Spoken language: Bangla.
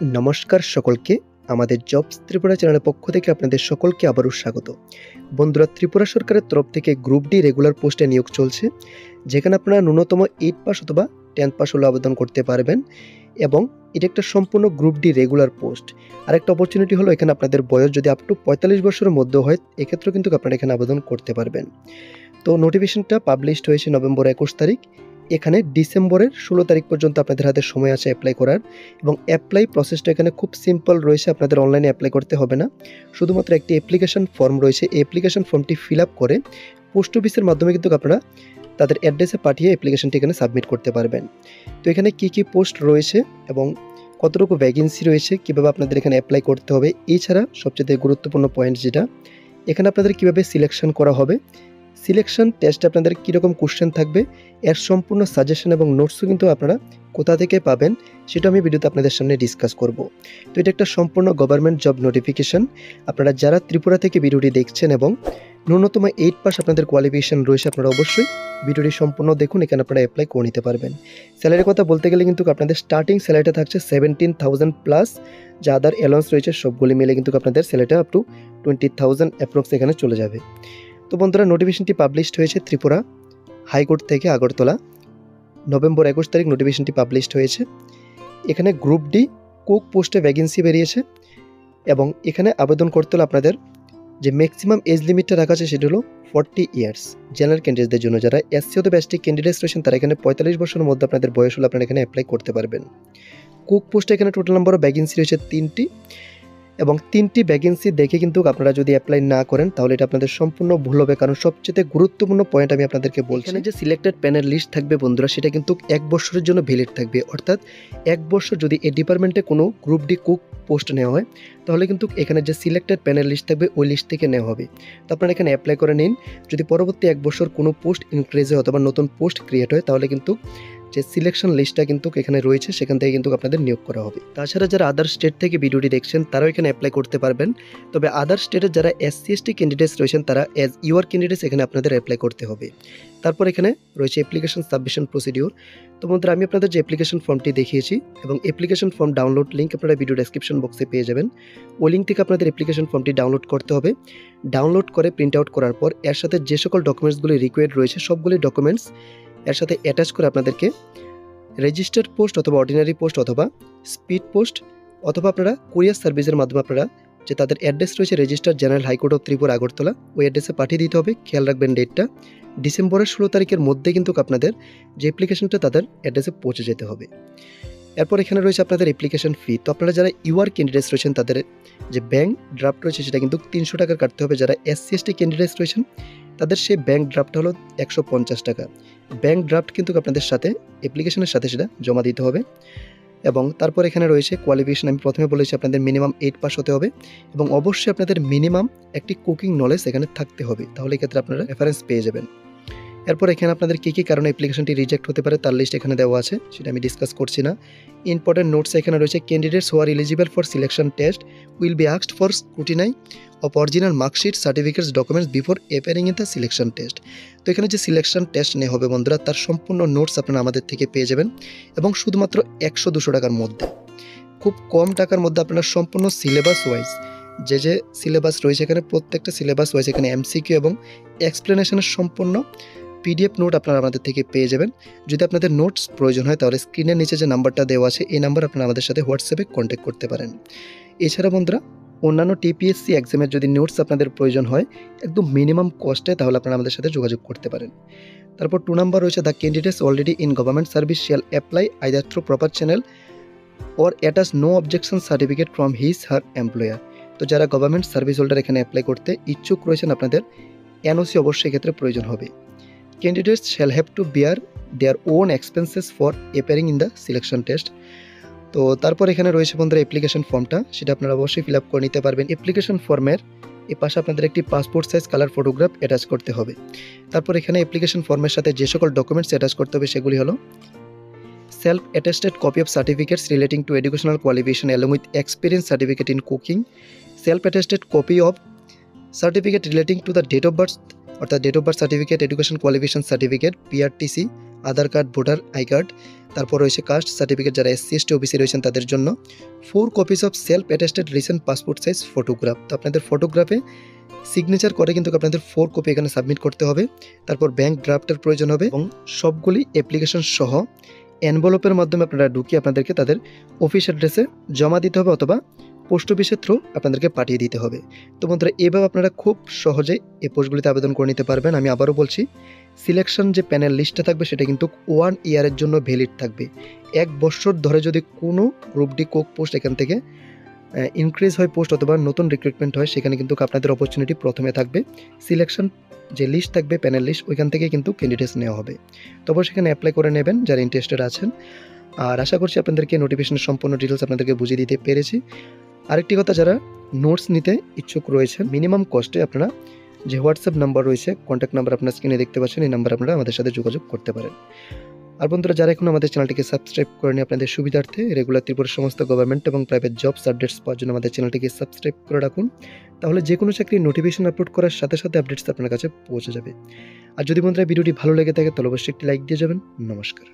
নমস্কার সকলকে। আমাদের জবস ত্রিপুরা চ্যানেলের পক্ষ থেকে আপনাদের সকলকে আবারও স্বাগত। বন্ধুরা, ত্রিপুরা সরকারের তরফ থেকে গ্রুপ ডি রেগুলার পোস্টে নিয়োগ চলছে, যেখানে আপনারা ন্যূনতম 8 পাস অথবা 10 পাস হলে আবেদন করতে পারবেন এবং এটা একটা সম্পূর্ণ গ্রুপ ডি রেগুলার পোস্ট। আরেকটা অপরচুনিটি হলো, এখানে আপনাদের বয়স যদি আপ টু 45 বছরের মধ্যে হয়, এক্ষেত্রেও কিন্তু আপনারা এখানে আবেদন করতে পারবেন। তো নোটিফিকেশনটা পাবলিশড হয়েছে নভেম্বর 21 তারিখ। এখানে ডিসেম্বরের 16 তারিখ পর্যন্ত আপনাদের হাতে সময় আছে অ্যাপ্লাই করার, এবং অ্যাপ্লাই প্রসেসটা এখানে খুব সিম্পল রয়েছে। আপনাদের অনলাইনে অ্যাপ্লাই করতে হবে না, শুধুমাত্র একটি অ্যাপ্লিকেশন ফর্ম রয়েছে। এই অ্যাপ্লিকেশন ফর্মটি ফিল আপ করে পোস্ট অফিসের মাধ্যমে কিন্তু আপনারা তাদের অ্যাড্রেসে পাঠিয়ে অ্যাপ্লিকেশনটি এখানে সাবমিট করতে পারবেন। তো এখানে কী পোস্ট রয়েছে এবং কতটুকু ভ্যাকেন্সি রয়েছে, কীভাবে আপনাদের এখানে অ্যাপ্লাই করতে হবে, এছাড়া সবচেয়ে গুরুত্বপূর্ণ পয়েন্ট যেটা, এখানে আপনাদের কীভাবে সিলেকশন করা হবে, সিলেকশন টেস্টে আপনাদের কীরকম কোশ্চেন থাকবে, এর সম্পূর্ণ সাজেশন এবং নোটসও কিন্তু আপনারা কোথা থেকে পাবেন সেটা আমি ভিডিওতে আপনাদের সামনে ডিসকাস করব। তো এটা একটা সম্পূর্ণ গভর্নমেন্ট জব নোটিফিকেশন। আপনারা যারা ত্রিপুরা থেকে ভিডিওটি দেখছেন এবং ন্যূনতম 8 পাস আপনাদের কোয়ালিফিকেশন রয়েছে, আপনারা অবশ্যই ভিডিওটি সম্পূর্ণ দেখুন, এখানে আপনারা অ্যাপ্লাই করে নিতে পারবেন। স্যালারির কথা বলতে গেলে কিন্তু আপনাদের স্টার্টিং স্যালারিটা থাকছে 17,000 প্লাস, যা আদার অ্যালাউন্স রয়েছে সবগুলি মিলে কিন্তু আপনাদের স্যালারিটা আপ টু 20,000 অ্যাপ্রক্স এখানে চলে যাবে। তো বন্ধুরা, নোটিফিকেশনটি পাবলিশড হয়েছে ত্রিপুরা হাইকোর্ট থেকে আগরতলা, নভেম্বর 21 তারিখ নোটিফিকেশনটি পাবলিশড হয়েছে। এখানে গ্রুপ ডি কুক পোস্টে ভ্যাকেন্সি বেরিয়েছে এবং এখানে আবেদন করতে হলে আপনাদের যে ম্যাক্সিমাম এজ লিমিটটা রাখা আছে সেটা হলো 40 ইয়ার্স জেনারেল ক্যান্ডিডেটদের জন্য। যারা এসসি অথবা এসটি ক্যান্ডিডেটস রয়েছেন তারা এখানে 45 বছরের মধ্যে আপনাদের বয়স হলে আপনারা এখানে অ্যাপ্লাই করতে পারবেন। কুক পোস্টে এখানে টোটাল নাম্বার অফ ভ্যাকেন্সি রয়েছে 3টি, এবং 3টি ভ্যাকেন্সি দেখে কিন্তু আপনারা যদি অ্যাপ্লাই না করেন তাহলে এটা আপনাদের সম্পূর্ণ ভুল হবে। কারণ সবচেয়ে গুরুত্বপূর্ণ পয়েন্ট আমি আপনাদেরকে বলছি, এখানে যে সিলেক্টেড প্যানেল লিস্ট থাকবে বন্ধুরা, সেটা কিন্তু 1 বছরের জন্য ভ্যালিড থাকবে। অর্থাৎ 1 বছর যদি এই ডিপার্টমেন্টে কোনো গ্রুপ ডি কুক পোস্ট নেওয়া হয়, তাহলে কিন্তু এখানে যে সিলেক্টেড প্যানেল লিস্ট থাকবে ওই লিস্ট থেকে নেওয়া হবে। তো আপনারা এখানে অ্যাপ্লাই করে নিন। যদি পরবর্তী 1 বছর কোনো পোস্ট ইনক্রিজ হয় অথবা নতুন পোস্ট ক্রিয়েট হয়, তাহলে কিন্তু যে সিলেকশন লিস্টটা কিন্তু এখানে রয়েছে সেখান থেকে কিন্তু আপনাদের নিয়োগ করা হবে। তাছাড়া যারা আদার স্টেট থেকে ভিডিওটি দেখছেন তারাও এখানে অ্যাপ্লাই করতে পারবেন। তবে আদার স্টেটের যারা এসসি এসটি ক্যান্ডিডেটস রয়েছেন তারা অ্যাজ ইউর ক্যান্ডিডেটস এখানে আপনাদের অ্যাপ্লাই করতে হবে। তারপর এখানে রয়েছে অ্যাপ্লিকেশন সাবমিশন প্রসিডিওর। তো বন্ধুরা, আমি আপনাদের যে অ্যাপ্লিকেশন ফর্মটি দেখিয়েছি এবং অ্যাপ্লিকেশন ফর্ম ডাউনলোড লিঙ্ক আপনারা ভিডিও ডেসক্রিপশন বক্সে পেয়ে যাবেন। ওই লিঙ্ক থেকে আপনাদের অ্যাপ্লিকেশন ফর্মটি ডাউনলোড করতে হবে। ডাউনলোড করে প্রিন্ট আউট করার পর এর সাথে যে সকল ডকুমেন্টসগুলি রিকোয়ার্ড রয়েছে সবগুলি ডকুমেন্টস এর সাথে অ্যাটাচ করে আপনাদেরকে রেজিস্টার্ড পোস্ট অথবা অর্ডিনারি পোস্ট অথবা স্পিড পোস্ট অথবা আপনারা কুরিয়ার সার্ভিসের মাধ্যমে আপনারা যে তাদের অ্যাড্রেস রয়েছে registered general high court of Tripura Agartala, ওই অ্যাড্রেসে পাঠিয়ে দিতে হবে। খেয়াল রাখবেন ডেটটা, ডিসেম্বরের 16 তারিখের মধ্যে কিন্তু আপনাদের যে অ্যাপ্লিকেশনটা তাদের অ্যাড্রেসে পৌঁছে যেতে হবে। এরপর এখানে রয়েছে আপনাদের অ্যাপ্লিকেশন ফি। তো আপনারা যারা ইউআর ক্যান্ডিডেটস রয়েছেন তাদের যে ব্যাঙ্ক ড্রাফট রয়েছে সেটা কিন্তু 300 টাকার কাটতে হবে। যারা এসসি এসটি ক্যান্ডিডেটস রয়েছেন তাদের সেই ব্যাঙ্ক ড্রাফটটা হলো 150 টাকা। ব্যাঙ্ক ড্রাফট কিন্তু আপনাদের সাথে অ্যাপ্লিকেশনের সাথে সেটা জমা দিতে হবে। এবং তারপর এখানে রয়েছে কোয়ালিফিকেশন। আমি প্রথমে বলেছি আপনাদের মিনিমাম 8 পাস হতে হবে এবং অবশ্যই আপনাদের মিনিমাম একটি কুকিং নলেজ এখানে থাকতে হবে, তাহলে এক্ষেত্রে আপনারা রেফারেন্স পেয়ে যাবেন। এরপর এখানে আপনাদের কী কারণে অ্যাপ্লিকেশনটি রিজেক্ট হতে পারে তার লিস্ট এখানে দেওয়া আছে, সেটা আমি ডিসকাস করছি না। ইম্পর্টেন্ট নোটস এখানে রয়েছে, candidates who are eligible for selection test will be asked for scrutiny of original marksheet certificates documents before appearing in the selection test. তো এখানে যে সিলেকশন টেস্ট নেওয়া হবে বন্ধুরা, তার সম্পূর্ণ নোটস আপনারা আমাদের থেকে পেয়ে যাবেন এবং শুধুমাত্র 100-200 টাকার মধ্যে, খুব কম টাকার মধ্যে আপনারা সম্পূর্ণ সিলেবাস ওয়াইজ যে সিলেবাস রয়েছে এখানে প্রত্যেকটা সিলেবাস ওয়াইজ এখানে এমসিকিউ এবং এক্সপ্লেনেশনের সম্পূর্ণ পিডিএফ নোট আপনারা আমাদের থেকে পেয়ে যাবেন। যদি আপনাদের নোটস প্রয়োজন হয় তাহলে স্ক্রিনের নিচে যে নাম্বারটা দেওয়া আছে এই নাম্বার আপনারা আমাদের সাথে হোয়াটসঅ্যাপে কন্ট্যাক্ট করতে পারেন। এছাড়া বন্ধুরা, অন্যান্য টিপিএসসি এক্সামের যদি নোটস আপনাদের প্রয়োজন হয় একদম মিনিমাম কস্টে, তাহলে আপনারা আমাদের সাথে যোগাযোগ করতে পারেন। তারপর 2 নাম্বার রয়েছে, the candidates already in government service shall apply either through proper channel or attach no objection certificate from his her employer. তো যারা গভর্নমেন্ট সার্ভিস হোল্ডার এখানে অ্যাপ্লাই করতে ইচ্ছুক রয়েছেন আপনাদের এনওসি অবশ্যই ক্ষেত্রে প্রয়োজন হবে। Candidates shall have to bear their own expenses for appearing in the selection test. তো তারপর এখানে রয়েছে বন্ধুরা অ্যাপ্লিকেশন ফর্মটা, সেটা আপনারা অবশ্যই ফিল আপ করে নিতে পারবেন। অ্যাপ্লিকেশন ফর্মের এই পাশে আপনাদের একটি passport size colour photograph attach করতে হবে। তারপর এখানে অ্যাপ্লিকেশন ফর্মের সাথে যে সকল ডকুমেন্টস অ্যাটাচ করতে হবে সেগুলি হলো self attested copy of certificates relating to educational qualification along with experience certificate in cooking, self attested copy of certificate relating to the date of birth অর্থাৎ date of birth certificate, education qualification certificate, PRTC Aadhaar card, voter I card, তারপর রয়েছে কাস্ট সার্টিফিকেট যারা SC ST OBC রয়েছেন তাদের জন্য, 4 copies of self attested recent passport size photograph. তো আপনাদের ফটোগ্রাফে সিগনেচার করে কিন্তু আপনাদের 4 কপি এখানে সাবমিট করতে হবে। তারপর ব্যাংক ড্রাফটের প্রয়োজন হবে এবং সবগুলি অ্যাপ্লিকেশন সহ এনভেলপের মাধ্যমে আপনারা ঢুকিয়ে আপনাদেরকে তাদের অফিস অ্যাড্রেসে জমা দিতে হবে অথবা পোস্ট অফিসের থ্রু আপনাদেরকে পাঠিয়ে দিতে হবে। তো বন্ধুরা, এভাবে আপনারা খুব সহজেই এই পোস্টগুলিতে আবেদন করে নিতে পারবেন। আমি আবারও বলছি, সিলেকশন যে প্যানেল লিস্টটা থাকবে সেটা কিন্তু 1 ইয়ারের জন্য ভ্যালিড থাকবে। 1 বছর ধরে যদি কোনো গ্রুপ ডি কোক পোস্ট এখান থেকে ইনক্রিজ হয় পোস্ট অথবা নতুন রিক্রুটমেন্ট হয়, সেখানে কিন্তু আপনাদের অপরচুনিটি প্রথমে থাকবে। সিলেকশন যে লিস্ট থাকবে প্যানেল লিস্ট, ওইখান থেকে কিন্তু ক্যান্ডিডেটস নেওয়া হবে। তবে সেখানে অ্যাপ্লাই করে নেবেন যারা ইন্টারেস্টেড আছেন। আর আশা করছি আপনাদেরকে নোটিফিকেশনের সম্পূর্ণ ডিটেলস আপনাদেরকে বুঝিয়ে দিতে পেরেছি। আরেকটি কথা, যারা নোটস নিতে ইচ্ছুক রয়েছেন মিনিমাম কস্টে আপনারা যে হোয়াটসঅ্যাপ নাম্বার রয়েছে, কন্ট্যাক্ট নাম্বার আপনার স্ক্রিনে দেখতে পাচ্ছেন, এই নাম্বার আপনারা আমাদের সাথে যোগাযোগ করতে পারেন। আর বন্ধুরা, যারা এখন আমাদের চ্যানেলটিকে সাবস্ক্রাইব করেনি, আপনাদের সুবিধার্থে রেগুলার ত্রিপুরার সমস্ত গভর্নমেন্ট এবং প্রাইভেট জবস আপডেটস পাওয়ার জন্য আমাদের চ্যানেলটিকে সাবস্ক্রাইব করে রাখুন। তাহলে যে কোনো চাকরির নোটিফিকেশন আপলোড করার সাথে সাথে আপডেটস আপনার কাছে পৌঁছে যাবে। আর যদি বন্ধুরা ভিডিওটি ভালো লেগে থাকে তাহলে অবশ্যই একটি লাইক দিয়ে যাবেন। নমস্কার।